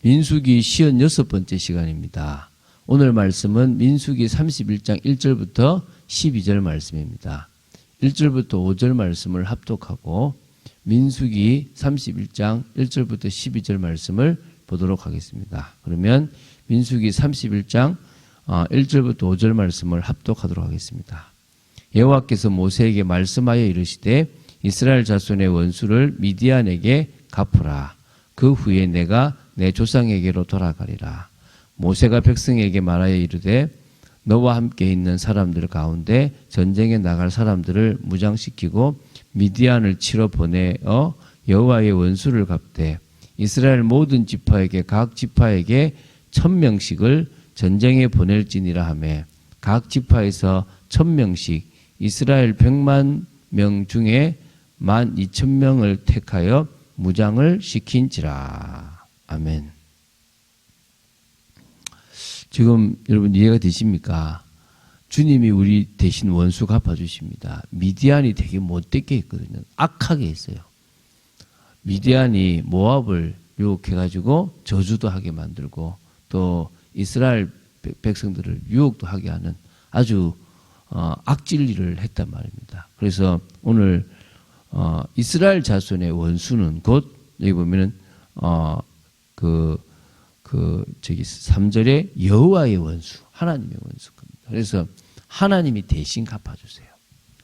민수기 56번째 시간입니다. 오늘 말씀은 민수기 31장 1절부터 12절 말씀입니다. 1절부터 5절 말씀을 합독하고 민수기 31장 1절부터 12절 말씀을 보도록 하겠습니다. 그러면 민수기 31장 1절부터 5절 말씀을 합독하도록 하겠습니다. 여호와께서 모세에게 말씀하여 이르시되 이스라엘 자손의 원수를 미디안에게 갚으라. 그 후에 내가 내 조상에게로 돌아가리라. 모세가 백성에게 말하여 이르되 너와 함께 있는 사람들 가운데 전쟁에 나갈 사람들을 무장시키고 미디안을 치러 보내어 여호와의 원수를 갚되 이스라엘 모든 지파에게 각 지파에게 1000명씩을 전쟁에 보낼지니라 하매 각 지파에서 1000명씩 이스라엘 100만 명 중에 12,000명을 택하여 무장을 시킨지라. 아멘. 지금 여러분 이해가 되십니까? 주님이 우리 대신 원수 갚아주십니다. 미디안이 되게 못되게 했거든요. 악하게 했어요. 미디안이 모압을 유혹해가지고 저주도 하게 만들고 또 이스라엘 백성들을 유혹도 하게 하는 아주 악질일을 했단 말입니다. 그래서 오늘 이스라엘 자손의 원수는 곧 여기 보면은 3절에 여호와의 원수, 하나님의 원수 겁니다. 그래서 하나님이 대신 갚아주세요.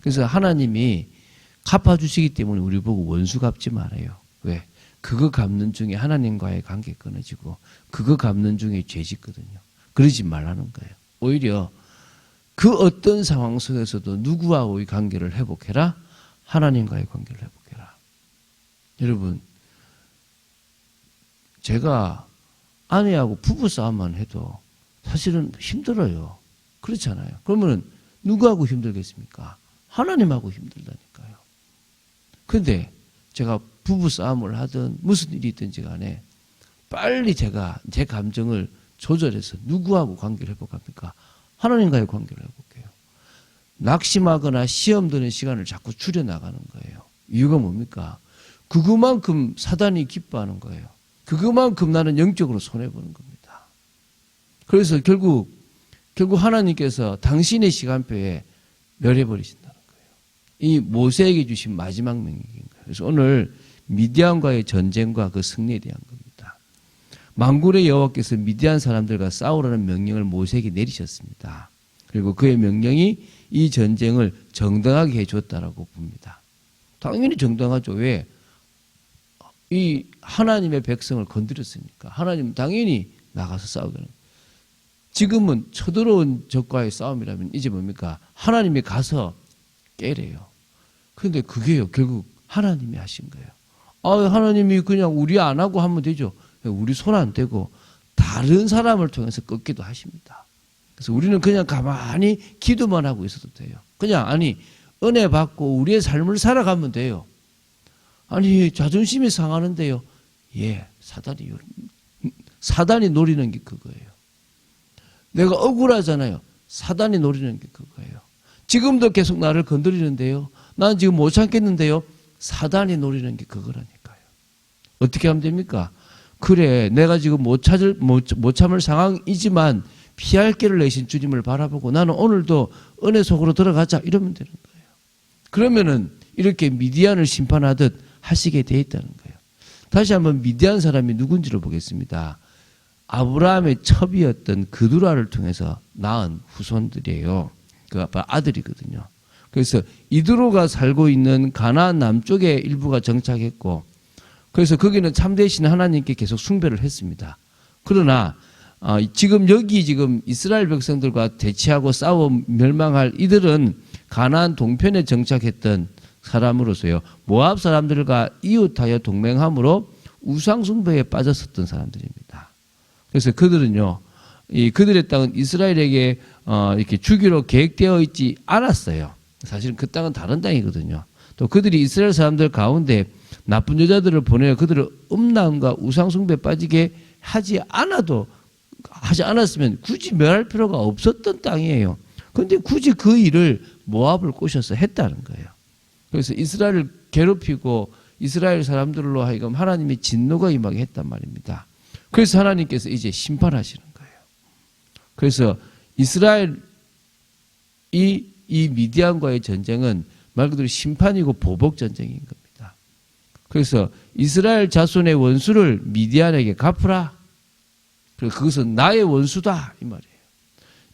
그래서 하나님이 갚아주시기 때문에 우리 보고 원수 갚지 말아요. 왜? 그거 갚는 중에 하나님과의 관계 끊어지고 그거 갚는 중에 죄 짓거든요. 그러지 말라는 거예요. 오히려 그 어떤 상황 속에서도 누구와의 관계를 회복해라? 하나님과의 관계를 회복해라. 여러분, 제가 아내하고 부부싸움만 해도 사실은 힘들어요. 그렇잖아요. 그러면 누구하고 힘들겠습니까? 하나님하고 힘들다니까요. 그런데 제가 부부싸움을 하든 무슨 일이 있든지 간에 빨리 제가 제 감정을 조절해서 누구하고 관계를 회복합니까? 하나님과의 관계를 회복해요. 낙심하거나 시험 드는 시간을 자꾸 줄여나가는 거예요. 이유가 뭡니까? 그것만큼 사단이 기뻐하는 거예요. 그것만큼 나는 영적으로 손해보는 겁니다. 그래서 결국 하나님께서 당신의 시간표에 멸해버리신다는 거예요. 이 모세에게 주신 마지막 명령인 거예요. 그래서 오늘 미디안과의 전쟁과 그 승리에 대한 겁니다. 만군의 여호와께서 미디안 사람들과 싸우라는 명령을 모세에게 내리셨습니다. 그리고 그의 명령이 이 전쟁을 정당하게 해줬다라고 봅니다. 당연히 정당하죠. 왜? 이 하나님의 백성을 건드렸으니까. 하나님 당연히 나가서 싸우거든요. 지금은 쳐들어온 적과의 싸움이라면 이제 뭡니까? 하나님이 가서 깨래요. 그런데 그게요, 결국 하나님이 하신 거예요. 하나님이 그냥 우리 안 하고 하면 되죠. 우리 손 안 대고 다른 사람을 통해서 꺾기도 하십니다. 그래서 우리는 그냥 가만히 기도만 하고 있어도 돼요. 그냥 은혜 받고 우리의 삶을 살아가면 돼요. 자존심이 상하는데요. 예, 사단이 노리는 게 그거예요. 내가 억울하잖아요. 사단이 노리는 게 그거예요. 지금도 계속 나를 건드리는데요. 난 지금 못 참겠는데요. 사단이 노리는 게 그거라니까요. 어떻게 하면 됩니까? 그래, 내가 지금 못 참을 상황이지만 피할 길을 내신 주님을 바라보고 나는 오늘도 은혜 속으로 들어가자 이러면 되는 거예요. 그러면은 이렇게 미디안을 심판하듯 하시게 돼 있다는 거예요. 다시 한번 미디안 사람이 누군지를 보겠습니다. 아브라함의 첩이었던 그두라를 통해서 낳은 후손들이에요. 그 아들이거든요. 그래서 이드로가 살고 있는 가나안 남쪽에 일부가 정착했고 그래서 거기는 참되신 하나님께 계속 숭배를 했습니다. 그러나 지금 이스라엘 백성들과 대치하고 싸워 멸망할 이들은 가나안 동편에 정착했던 사람으로서요. 모압 사람들과 이웃하여 동맹함으로 우상 숭배에 빠졌었던 사람들입니다. 그래서 그들은요. 그들의 땅은 이스라엘에게 이렇게 주기로 계획되어 있지 않았어요. 사실은 그 땅은 다른 땅이거든요. 또 그들이 이스라엘 사람들 가운데 나쁜 여자들을 보내어 그들을 음란과 우상 숭배에 빠지게 하지 않았으면 굳이 멸할 필요가 없었던 땅이에요. 그런데 굳이 그 일을 모압을 꼬셔서 했다는 거예요. 그래서 이스라엘을 괴롭히고 이스라엘 사람들로 하여금 하나님의 진노가 임하게 했단 말입니다. 그래서 하나님께서 이제 심판하시는 거예요. 그래서 이스라엘이 이 미디안과의 전쟁은 말 그대로 심판이고 보복 전쟁인 겁니다. 그래서 이스라엘 자손의 원수를 미디안에게 갚으라. 그래서 그것은 나의 원수다 이 말이에요.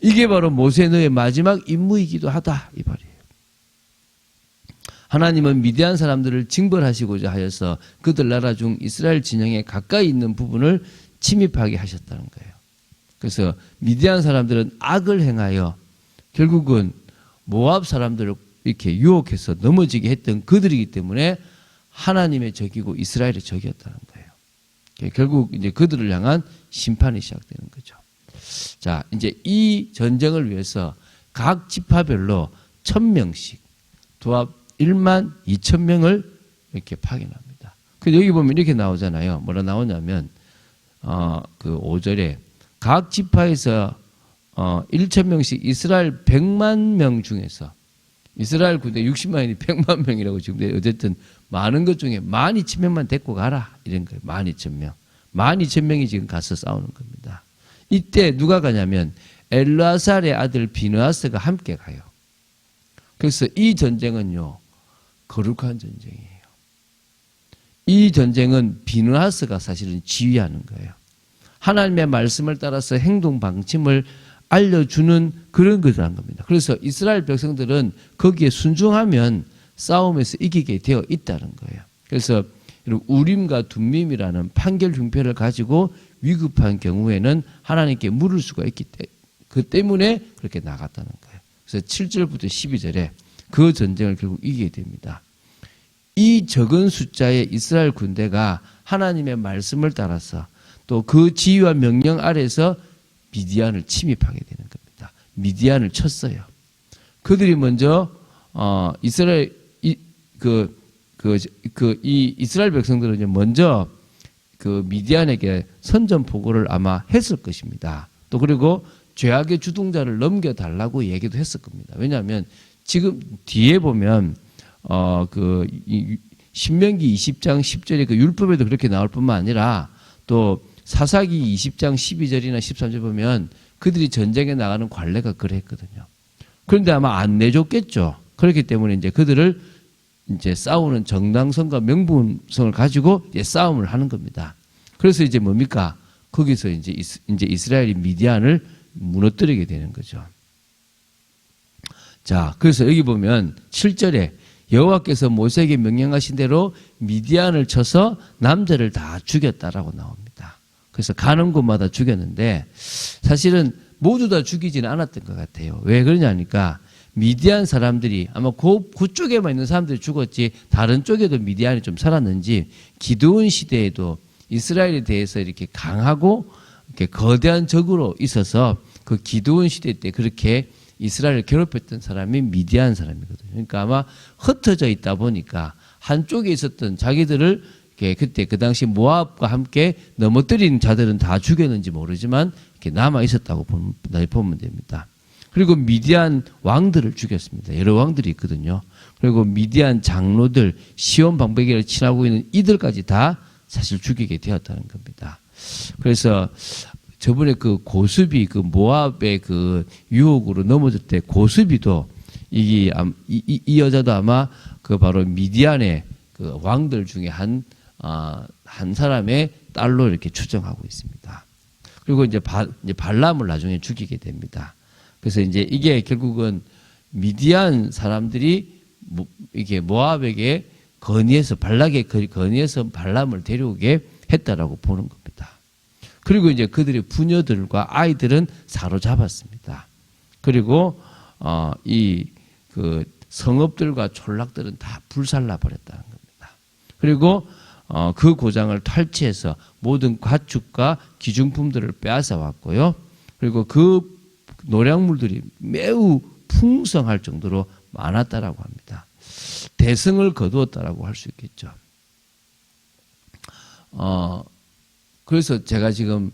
이게 바로 모세 너의 마지막 임무이기도 하다 이 말이에요. 하나님은 미디안 사람들을 징벌하시고자 하여서 그들 나라 중 이스라엘 진영에 가까이 있는 부분을 침입하게 하셨다는 거예요. 그래서 미디안 사람들은 악을 행하여 결국은 모압 사람들을 이렇게 유혹해서 넘어지게 했던 그들이기 때문에 하나님의 적이고 이스라엘의 적이었다는 거예요. 결국 이제 그들을 향한 심판이 시작되는 거죠. 자, 이제 이 전쟁을 위해서 각 지파별로 1000명씩 도합 1만 2천 명을 이렇게 파견합니다. 그래서 여기 보면 이렇게 나오잖아요. 뭐라 나오냐면 그 5절에 각 지파에서 1,000명씩 이스라엘 100만 명 중에서 이스라엘 군대 60만이 100만 명이라고 지금 어쨌든 많은 것 중에 12,000명만 데리고 가라 이런 거예요. 12,000명. 12,000명이 지금 가서 싸우는 겁니다. 이때 누가 가냐면 엘르아살의 아들 비느하스가 함께 가요. 그래서 이 전쟁은요 거룩한 전쟁이에요. 이 전쟁은 비느하스가 사실은 지휘하는 거예요. 하나님의 말씀을 따라서 행동 방침을 알려주는 그런 것을 한 겁니다. 그래서 이스라엘 백성들은 거기에 순종하면 싸움에서 이기게 되어 있다는 거예요. 그래서 우림과 둠밈이라는 판결 흉표를 가지고 위급한 경우에는 하나님께 물을 수가 있기 때문에 그 때문에 그렇게 나갔다는 거예요. 그래서 7절부터 12절에 그 전쟁을 결국 이기게 됩니다. 이 적은 숫자의 이스라엘 군대가 하나님의 말씀을 따라서 또 그 지휘와 명령 아래서 미디안을 침입하게 되는 겁니다. 미디안을 쳤어요. 그들이 먼저 이스라엘 이 이스라엘 백성들은 먼저 그 미디안에게 선전 보고를 아마 했을 것입니다. 또 그리고 죄악의 주동자를 넘겨달라고 얘기도 했을 겁니다. 왜냐하면 지금 뒤에 보면 신명기 20장 10절에 그 율법에도 그렇게 나올 뿐만 아니라 또 사사기 20장 12절이나 13절 보면 그들이 전쟁에 나가는 관례가 그랬거든요. 그런데 아마 안 내줬겠죠. 그렇기 때문에 이제 그들을 이제 싸우는 정당성과 명분성을 가지고 이제 싸움을 하는 겁니다. 그래서 이제 뭡니까? 거기서 이제 이스라엘이 미디안을 무너뜨리게 되는 거죠. 자, 그래서 여기 보면 7절에 여호와께서 모세에게 명령하신 대로 미디안을 쳐서 남자를 다 죽였다라고 나옵니다. 그래서 가는 곳마다 죽였는데 사실은 모두 다 죽이지는 않았던 것 같아요. 왜 그러냐니까 미디안 사람들이 아마 그쪽에만 있는 사람들이 죽었지 다른 쪽에도 미디안이 좀 살았는지 기드온 시대에도 이스라엘에 대해서 이렇게 강하고 이렇게 거대한 적으로 있어서 그 기드온 시대 때 그렇게 이스라엘을 괴롭혔던 사람이 미디안 사람이거든요. 그러니까 아마 흩어져 있다 보니까 한쪽에 있었던 자기들을 그때 그 당시 모압과 함께 넘어뜨린 자들은 다 죽였는지 모르지만 이렇게 남아 있었다고 보면 됩니다. 그리고 미디안 왕들을 죽였습니다. 여러 왕들이 있거든요. 그리고 미디안 장로들, 시온 방백이를 친하고 있는 이들까지 다 사실 죽이게 되었다는 겁니다. 그래서 저번에 그 고수비, 그 모압의 그 유혹으로 넘어질 때 고수비도 이 여자도 아마 그 바로 미디안의 그 왕들 중에 한 사람의 딸로 이렇게 추정하고 있습니다. 그리고 이제 발람을 나중에 죽이게 됩니다. 그래서 이제 이게 결국은 미디안 사람들이 이게 모압에게 발락에 건의해서 발람을 데려오게 했다라고 보는 겁니다. 그리고 이제 그들의 부녀들과 아이들은 사로잡았습니다. 그리고 그 성읍들과 촌락들은 다 불살라 버렸다는 겁니다. 그리고 그 고장을 탈취해서 모든 가축과 기중품들을 빼앗아 왔고요. 그리고 그 노량물들이 매우 풍성할 정도로 많았다라고 합니다. 대승을 거두었다라고 할 수 있겠죠. 그래서 제가 지금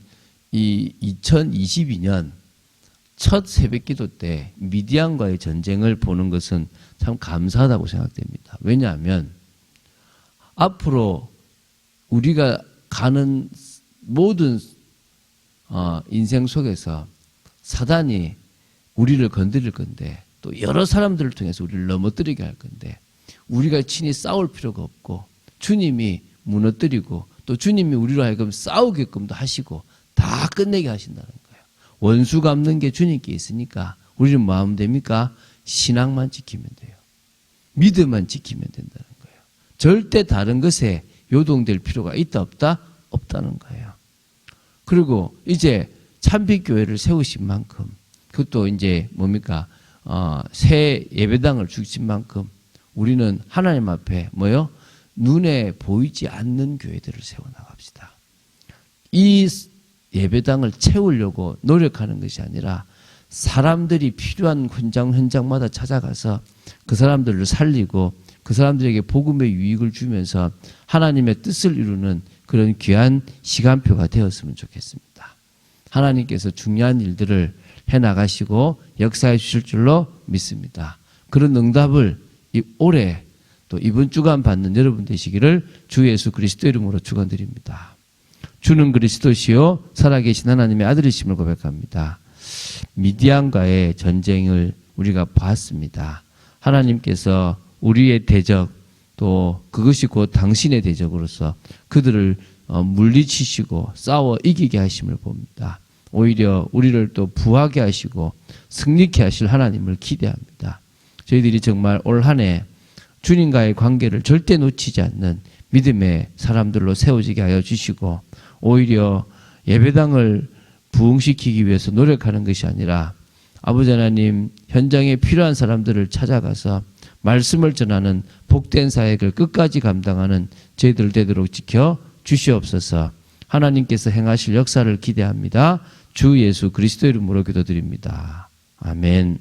이 2022년 첫 새벽기도 때 미디안과의 전쟁을 보는 것은 참 감사하다고 생각됩니다. 왜냐하면 앞으로 우리가 가는 모든 인생 속에서 사단이 우리를 건드릴 건데 또 여러 사람들을 통해서 우리를 넘어뜨리게 할 건데 우리가 친히 싸울 필요가 없고 주님이 무너뜨리고 또 주님이 우리로 하여금 싸우게끔도 하시고 다 끝내게 하신다는 거예요. 원수 갚는 게 주님께 있으니까 우리는 뭐 하면 됩니까? 신앙만 지키면 돼요. 믿음만 지키면 된다는 거예요. 절대 다른 것에 요동될 필요가 있다 없다? 없다는 거예요. 그리고 이제 참빛교회를 세우신 만큼 그것도 이제 뭡니까? 새 예배당을 주신 만큼 우리는 하나님 앞에 뭐요? 눈에 보이지 않는 교회들을 세워나갑시다. 이 예배당을 채우려고 노력하는 것이 아니라 사람들이 필요한 현장마다 찾아가서 그 사람들을 살리고 그 사람들에게 복음의 유익을 주면서 하나님의 뜻을 이루는 그런 귀한 시간표가 되었으면 좋겠습니다. 하나님께서 중요한 일들을 해나가시고 역사해 주실 줄로 믿습니다. 그런 응답을 올해 또 이번 주간 받는 여러분 되시기를 주 예수 그리스도 이름으로 축원드립니다. 주는 그리스도시요 살아계신 하나님의 아들이심을 고백합니다. 미디안과의 전쟁을 우리가 봤습니다. 하나님께서 우리의 대적 또 그것이 곧 당신의 대적으로서 그들을 물리치시고 싸워 이기게 하심을 봅니다. 오히려 우리를 또 부하게 하시고 승리케 하실 하나님을 기대합니다. 저희들이 정말 올 한 해 주님과의 관계를 절대 놓치지 않는 믿음의 사람들로 세워지게 하여 주시고 오히려 예배당을 부흥시키기 위해서 노력하는 것이 아니라 아버지 하나님 현장에 필요한 사람들을 찾아가서 말씀을 전하는 복된 사역을 끝까지 감당하는 저희들 되도록 지켜 주시옵소서. 하나님께서 행하실 역사를 기대합니다. 주 예수 그리스도 이름으로 기도드립니다. 아멘.